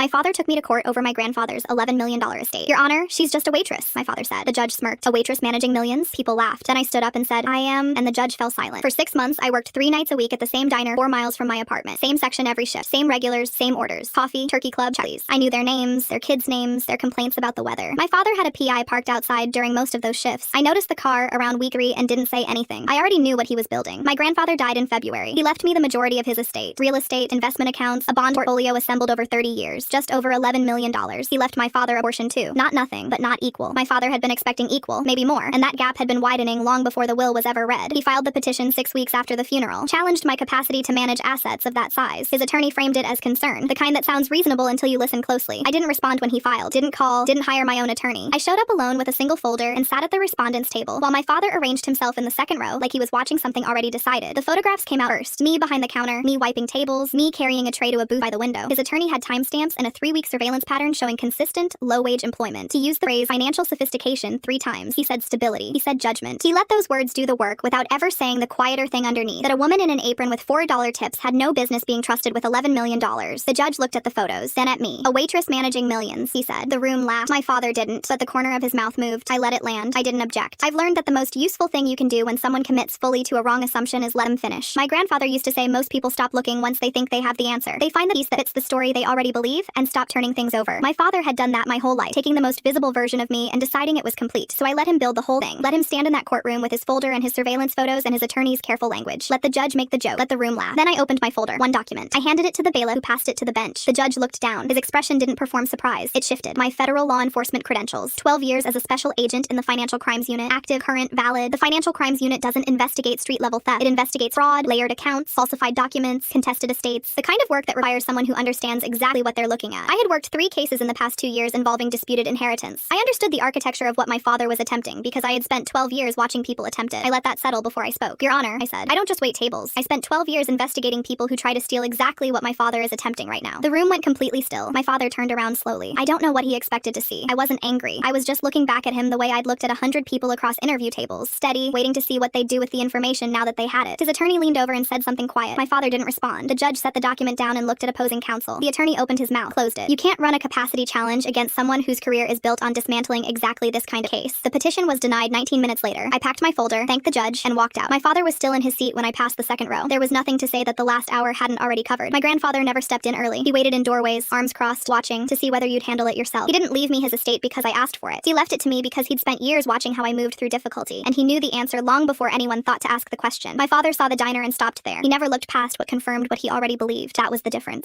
My father took me to court over my grandfather's $11 million estate. Your Honor, she's just a waitress, my father said. The judge smirked. A waitress managing millions? People laughed. Then I stood up and said, I am, and the judge fell silent. For 6 months, I worked 3 nights a week at the same diner 4 miles from my apartment. Same section every shift. Same regulars, same orders. Coffee, turkey club, Charlie's. I knew their names, their kids' names, their complaints about the weather. My father had a PI parked outside during most of those shifts. I noticed the car around week 3 and didn't say anything. I already knew what he was building. My grandfather died in February. He left me the majority of his estate. Real estate, investment accounts, a bond portfolio assembled over 30 years. Just over $11 million. He left my father a portion too. Not nothing, but not equal. My father had been expecting equal, maybe more, and that gap had been widening long before the will was ever read. He filed the petition 6 weeks after the funeral, challenged my capacity to manage assets of that size. His attorney framed it as concern, the kind that sounds reasonable until you listen closely. I didn't respond when he filed, didn't call, didn't hire my own attorney. I showed up alone with a single folder and sat at the respondent's table, while my father arranged himself in the second row like he was watching something already decided. The photographs came out first. Me behind the counter, me wiping tables, me carrying a tray to a booth by the window. His attorney had timestamps and a 3-week surveillance pattern showing consistent, low-wage employment. He used the phrase financial sophistication 3 times. He said stability. He said judgment. He let those words do the work without ever saying the quieter thing underneath, that a woman in an apron with $4 tips had no business being trusted with $11 million. The judge looked at the photos, then at me. A waitress managing millions, he said. The room laughed. My father didn't, but the corner of his mouth moved. I let it land. I didn't object. I've learned that the most useful thing you can do when someone commits fully to a wrong assumption is let them finish. My grandfather used to say most people stop looking once they think they have the answer. They find the piece that fits the story they already believe and stop turning things over. My father had done that my whole life, taking the most visible version of me and deciding it was complete. So I let him build the whole thing. Let him stand in that courtroom with his folder and his surveillance photos and his attorney's careful language. Let the judge make the joke. Let the room laugh. Then I opened my folder. One document. I handed it to the bailiff, who passed it to the bench. The judge looked down. His expression didn't perform surprise. It shifted. My federal law enforcement credentials. 12 years as a special agent in the Financial Crimes Unit. Active, current, valid. The Financial Crimes Unit doesn't investigate street-level theft. It investigates fraud, layered accounts, falsified documents, contested estates. The kind of work that requires someone who understands exactly what they're looking at. I had worked 3 cases in the past 2 years involving disputed inheritance. I understood the architecture of what my father was attempting because I had spent 12 years watching people attempt it. I let that settle before I spoke. Your Honor, I said, I don't just wait tables. I spent 12 years investigating people who try to steal exactly what my father is attempting right now. The room went completely still. My father turned around slowly. I don't know what he expected to see. I wasn't angry. I was just looking back at him the way I'd looked at 100 people across interview tables, steady, waiting to see what they'd do with the information now that they had it. His attorney leaned over and said something quiet. My father didn't respond. The judge set the document down and looked at opposing counsel. The attorney opened his mouth, closed it. You can't run a capacity challenge against someone whose career is built on dismantling exactly this kind of case. The petition was denied 19 minutes later. I packed my folder, thanked the judge, and walked out. My father was still in his seat when I passed the second row. There was nothing to say that the last hour hadn't already covered. My grandfather never stepped in early. He waited in doorways, arms crossed, watching to see whether you'd handle it yourself. He didn't leave me his estate because I asked for it. He left it to me because he'd spent years watching how I moved through difficulty, and he knew the answer long before anyone thought to ask the question. My father saw the diner and stopped there. He never looked past what confirmed what he already believed. That was the difference.